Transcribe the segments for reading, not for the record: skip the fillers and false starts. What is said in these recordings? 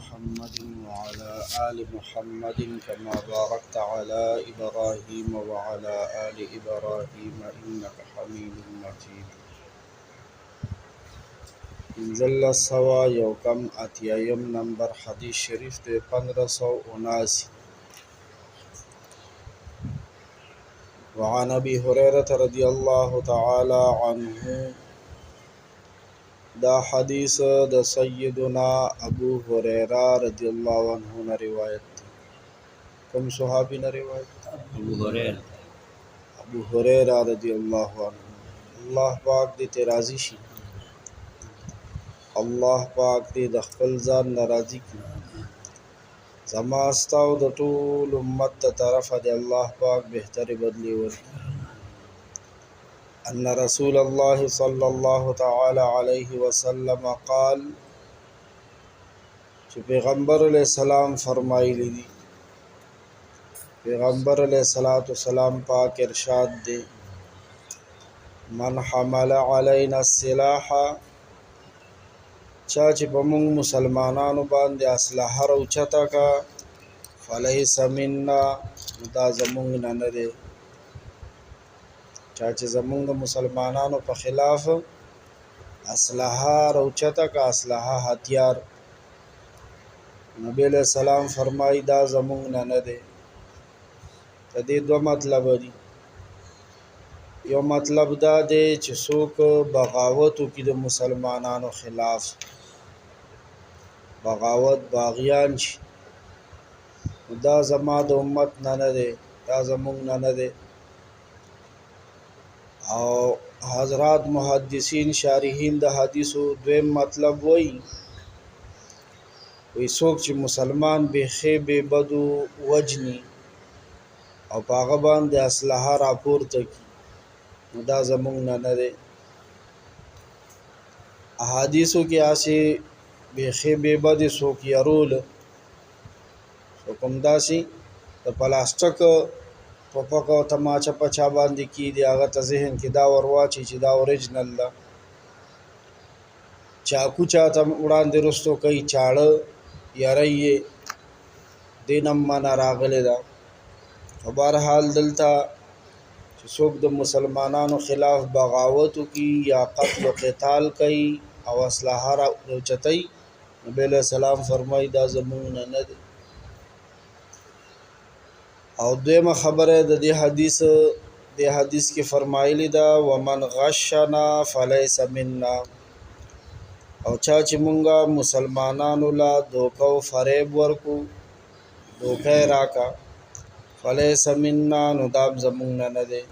محمد وعلى آل محمد كما باركت على إبراهيم وعلى آل إبراهيم إنك حميد مجيد. انزل سوا یوکم اتیایم نمبر حدیث شریف دے 1579. وعن ابي هريره رضي الله تعالى عنه، دا حدیث د سیدنا ابو هريره رضی الله عنه نے روایت دی. کوم صحابی نے روایت؟ ابو هريره رضی الله عنه. الله پاک دې ته راضي شي، الله پاک دې د خپل ځان ناراضي کړي. زما استاو د ټول امت ته طرفه دی الله پاک بهتري بدلی ورکړي. ان رسول الله صلى الله تعالى عليه وسلم قال، چې پیغمبر علیہ السلام فرمایلی دي، پیغمبر علیہ الصلوۃ والسلام پاک ارشاد دی، من حمل علينا السلاح، چا چې په موږ مسلمانانو باندې اسلحه راوچته کا، فلیس منا، دا زمونږ نه دی. چا چې زمونږ د مسلمانانو په خلاف اسلحه راوچته کا، اسلحه هتیار، نبی علیہ السلام فرمای دا زمونږ نه دی. د دې دوه مطلب دي. یو مطلب دا دی چې څوک بغاوت وکړي د مسلمانانو خلاف، بغاوت باغیان شي، دا زما د امت نه دی، دا زمونږ نه دی. او حضرات محدثین شارحین د حدیثو دویم مطلب وی څوک چې مسلمان بیخي بې بدو وجني او په هغه باندې اسلحه راپورته کړي، دا زمونږ نه دی. احادیثو کې آسی بیخي بې بدې څوک یرول، څوک همداسې د پلاستیک ټوپک او تماچه په چا باندې کېږدي، هغه ته ذهن کې دا ور واچي چې دا اوریجنل ده. چاقو چاته وړاندې رستو کوي، چاړه یری یې دې نه منع راغلې ده. په بهرحال دلته چې څوک د مسلمانانو خلاف بغاوت وکړي یا قتل و قتال کوي او اسلحه راوچتوي، نبی علیہ السلام فرمایي دا زمونږ نه دی. او دویمه خبره د دې حدیث کې فرمایلی ده، ومن غشنا فلیس منا، او چا چې مونږه مسلمانانو لا دوکه او فریب ورکو، دوکه راکا، فلیس منا، نو دا زمونږ نه دی.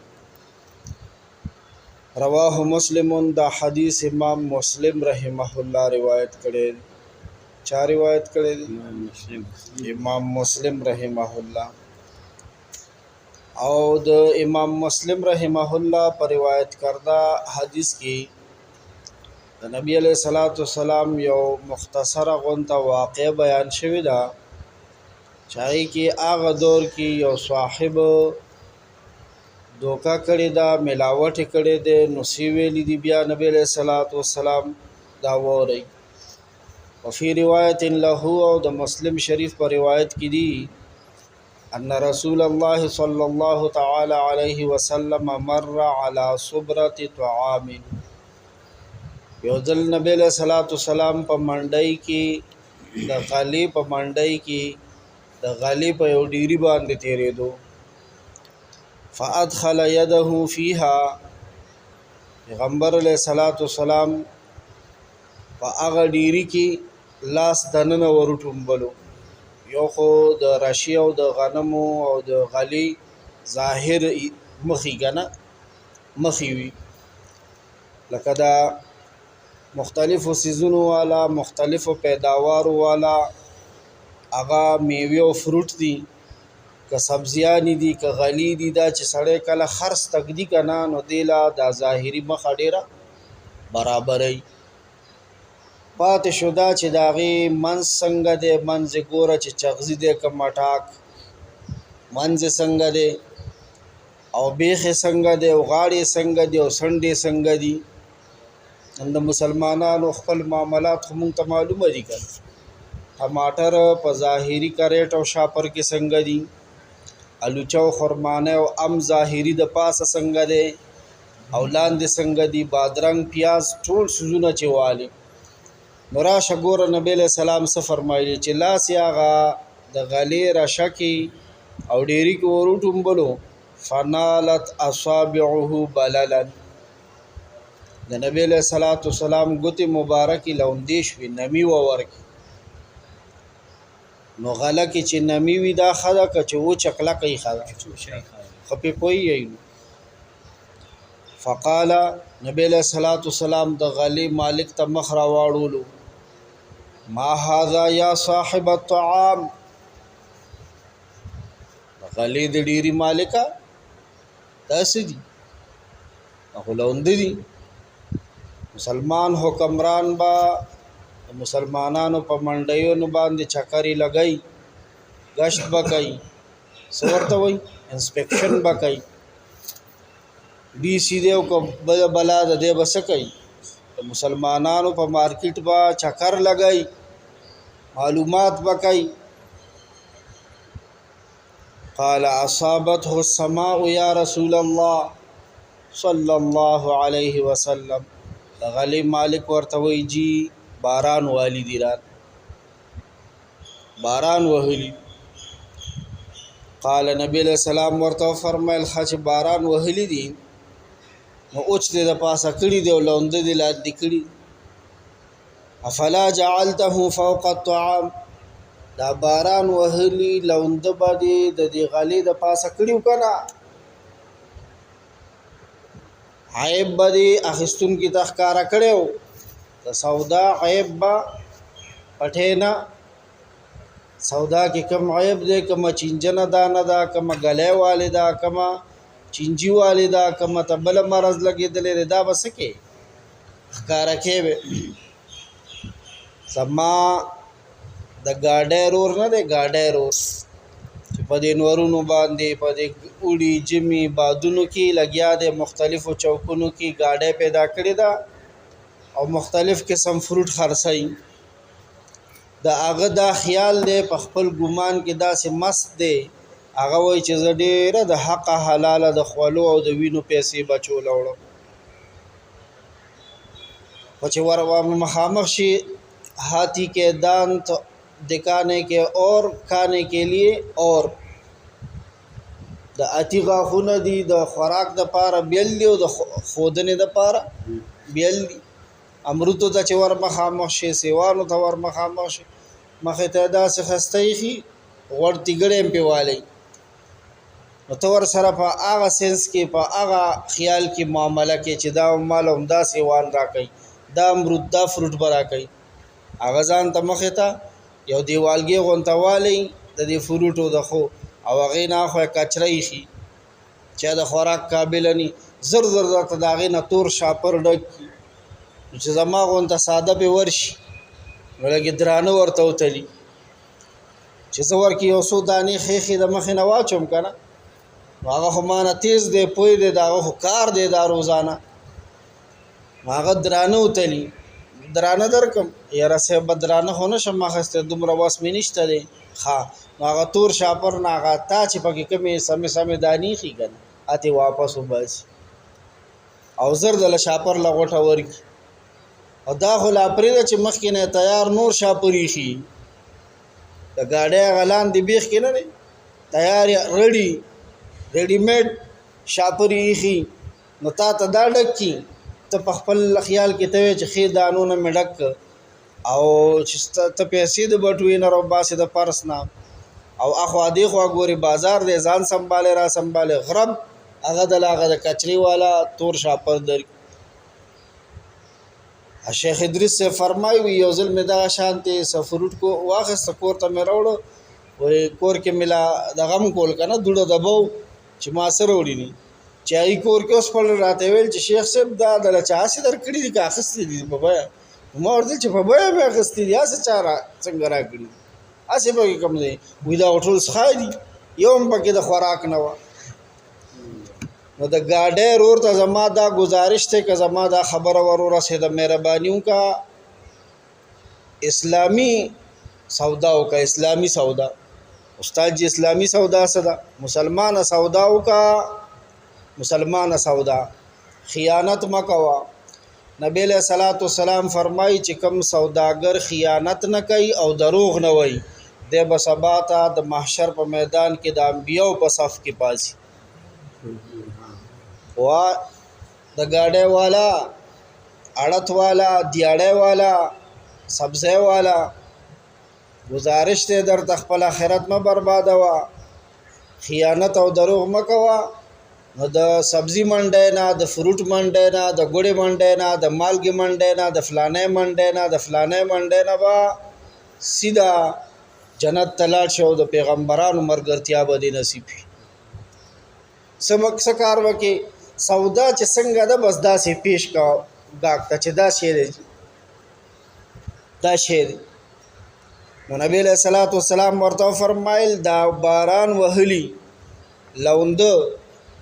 رواه مسلم، دا حدیث امام مسلم رحمه الله روایت کړی. چا روایت کړی؟ امام مسلم رحمه الله. او د امام مسلم رحمه الله پر روایت کرده حدیث کې د نبی علیہ الصلوۃ والسلام یو مختصره غونته واقع بیان شوی ده، چاہی کې هغه دور کې یو صاحب دوکا کړی دا، ملاوټ کړی دی، نو سی ویلی دی بیا نبی علیہ الصلوۃ والسلام دا وری. وفي روایت له، او د مسلم شریف پر روایت کې دی، ان رسول الله صلی الله تعالی علیه وسلم مر على صبرة طعام، یو ځل نبی علیہ الصلوۃ والسلام په منډۍ کې د غلی په منډۍ کې د غلی په یو ډیری باندې تیرېدو، فادخل يده فيها، پیغمبر علیہ الصلوۃ والسلام په هغه ډیری کې لاس دننه ورټومبلو. یو خو د رشی او د غنمو او د غلی ظاهر مخی کنه مخی وی، لکه دا مختلفو سیزونو والا، مختلفو پیداوارو والا، هغه میوه او فروټ دي، که سبزیانی دي، که غلی دي، دا چې سړی کله خرڅ تکدي کنه نو دیلا دا ظاهری مخ ډیره برابرای. پاتې شو دا چې د هغې منځ څنګه دی، منځ یې ګوره چې چغزي دی که مټاک، منځ یې څنګه دی او بیخ یې څنګه دی او غاړې یې څنګه دی او څنډې یې څنګه دي. د مسلمانانو خپل معاملات خو مونږ ته معلومه دي که ټماټر په ظاهري کریټ او شاپر کې څنګه دي، الوچو خرمانه او ام ظاهري د پاسه څنګه دی او لاندې څنګه دي، بادرنګ پیاز ټول سوزونه چې والي. نو راشه ګوره نبی علیہ السلام څه فرمایلی چې لاس یې هغه د غلې رشه کې او ډېري کې ور وټومبلو فنالت اصابعه بللا. د نبی علیہ السلام ګوتې مبارکې لوندې شوې، نمی وورکې. نو غله کې چې نمی وي دا ښه ده، که چې وچه کلکه یې ښه ده، ښه پې پوهېږئ. فقال نبی علیہ السلام د غلې مالک ته مخ راواړولو، ما هذا یا صاحب الطعام. غلې د ډېري مالکه داسې دي، هغه لونده دي. مسلمان حکمران با مسلمانانو په منډیونو باندې چکرې لګئی، گشت به کوي، څه ورته وایي انسپیکشن به کوي. ډي سي دی او که بلا د دی به څه کوي، د مسلمانانو په مارکیټ به چکر لګئی، معلومات به کوي. قال اصابته السماء یا رسول الله صلی الله علیه وسلم. د غلی مالک ورته وایي جی باران والی دی، رات باران وهلی. قال نبی علیہ السلام ورته فرمایل چې باران وهلی دی نو اوچ دې د پاسه کړي دی او لونده دې لاندې کړي. افلا جعلته فوق الطعام. دا باران وهلی لونده باندې د دې غلې د پاسه کړیو کنه، عیب باندې اخستون کی تخکارا کړو. د سودا عیب با پټینا، سودا کې کم عیب دی، کم چنجنه دانه دا، کم غلې والدا، کم چنجي والدا، کم تبل مرز لګیدلې دا بس کې خکارا کې به سما د گاډې رور نه دی، گاډې رور چې په دې نورونو باندې په دې اوړي جمی بادونو کې لګیا دی، مختلفو چوکونو کې گاډې پیدا کړې ده او مختلف قسم فروټ خرڅي. د هغه دا خیال دی په خپل ګمان کې داسې مست دی، هغه وایي چې زه ډېره د حق حلاله د خولو او د وینو پیسې بچول وړم. خو چې ور مخامخ شي हाथी के दांत दिखाने के और खाने के लिए और د اتی غاخونه دي د خوراک د پاره بیل دی او د خودنې د پاره بیل دی. امرودو ته چې ور مخامخ شي، سیوانو ته ور مخامخ شي، مخې ته داسې خستې خي غوړتي ګړې په والی. نو ته ور سره په هغه سنس کې په هغه خیال کې معامله کې چې دا مال هم دا سیوان راکړي، دا امرود دا فروټ برا کوي، هغه ځان ته مخې ته یو دیوالګي غونتوالی د دې فروټو د خو او هغې نه خو کچرې شي چې د خوراک قابل ني، زر زر ته د هغې نه تور شاپر ډک چې زما غونته ساده پې ورشي نو لږې درانه ورته وتلي چې زه ورکې یو څو دانې خېښې د مخې نه واچوم که نه، نو هغه خو مانه تیز دی، پوی دی، د هغه خو کار دی دا روزانه، نو هغه درانه وتلي. درانه درکم یاره صاحب درانه خو نشم اخیستی، دومره وس مې نشته دی. ښه نو هغه تور شاپر نه هغه تا چې پکې کومې سمې سمې دانې ایښي که نه اتې واپس وباسي او زر دله شاپر له غوټه ورکړي. او دا خو لا پرېږده چې مخکې نه تیار نور شاپر ایښي، د ګاډۍ هغه لاندې بیخ کې نه دی تیار ریډیمیډ شاپر ایښي، نو تا ته دا ډک کړي ته په خپل خیال کې ته وایې چې ښې دانو نه مې ډک او چې ته پیسې د بټوې نه راوباسې د پرس نه او اخوا دې خوا ګورې بازار دی ځان سنبالې را سنبالې غرب هغه دله هغه د کچرې والا تور شاپر درکړي. شیخ ادریس سے فرمایي وي یو ځل مې دغه شانتې څه فروټ کو واخېسته کور ته مې راوړه، وایي کور کې مې لا دغه م کول که نه دوړه دبو چې ما څه راوړي دي چې هغې کور کې اوس پل راته ویل چې شیخ صاحب دا دله چا هسې درکړي دي که اخیستې دي په بیه؟ ما ورته ویل چې په بیه مې اخیستې دي، هسې چا څنګه راکړي هسې پکې کوم دی؟ وایي دا ټول څښای دي، یو هم پکې د خوراک نه وه. نو د ګاډۍ رور ته زما دا گزارش دی که زما دا خبره ور ورسېده مهرباني وکړه اسلامي سودا او کا اسلامی سودا استاد جی اسلامی سودا صدا مسلمان سودا او کا مسلمان سودا خیانت مکوا نبی علیہ الصلوۃ والسلام فرمایي چې کوم سوداګر خیانت نه کوي او دروغ نه وایي د بسباتا د محشر په میدان کې د انبیو په صف کې پاسي وا د گاډي والا اړت والا دیاړي والا سبزه والا گزارش ته در خپل آخرت ما بربادوا خیانت او دروغ مکوا نو د سبزی منډه نه د فروټ منډه نه د ګوړې منډه نه د مالګې منډه نه د فلانې منډه نه د فلانې منډه نه با سیدا جنت تلاړ شو د پیغمبرانو مرګرتیا به دي نصیب سمک سکار وکي سودا چې څنګه ده بس دا سي پیش کا داکته چې دا شی دی دا شی دی نو نبی علیہ الصلوۃ والسلام ورته فرمایل دا باران وهلی لوند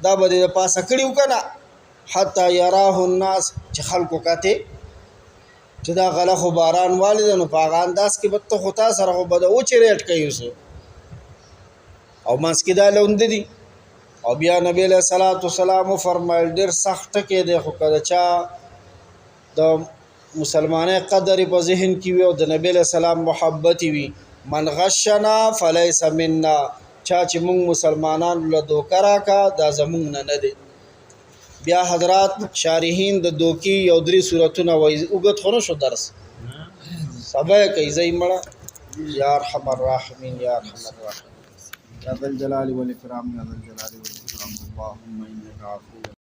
دا به د پاسه کړیو کنه حتی يراه الناس چې خلکو کته چې دا غله خو باران والدنو په انداز کې بته خطا سره خو بده او چې ریټ کوي او ماس کې دا لوند دي او بیا نبی علیہ الصلوۃ والسلام فرمایل ډیر سخت کې دی خو کله چا د مسلمانې قدر په ذهن کې وي او د نبی علیہ السلام محبت وي من غشنا فليس منا چا چې موږ مسلمانانو له دوکه راکا دا زمونږ نه دی بیا حضرات شارحین د دوکي یو درې صورتونه وایي وګت خونو شو درس سبا کوي زې مړه یا ارحم الراحمین یا ارحم الراحمین یا ذل جلال والاکرام یا ذل جلال والاکرام اللهم انك عفو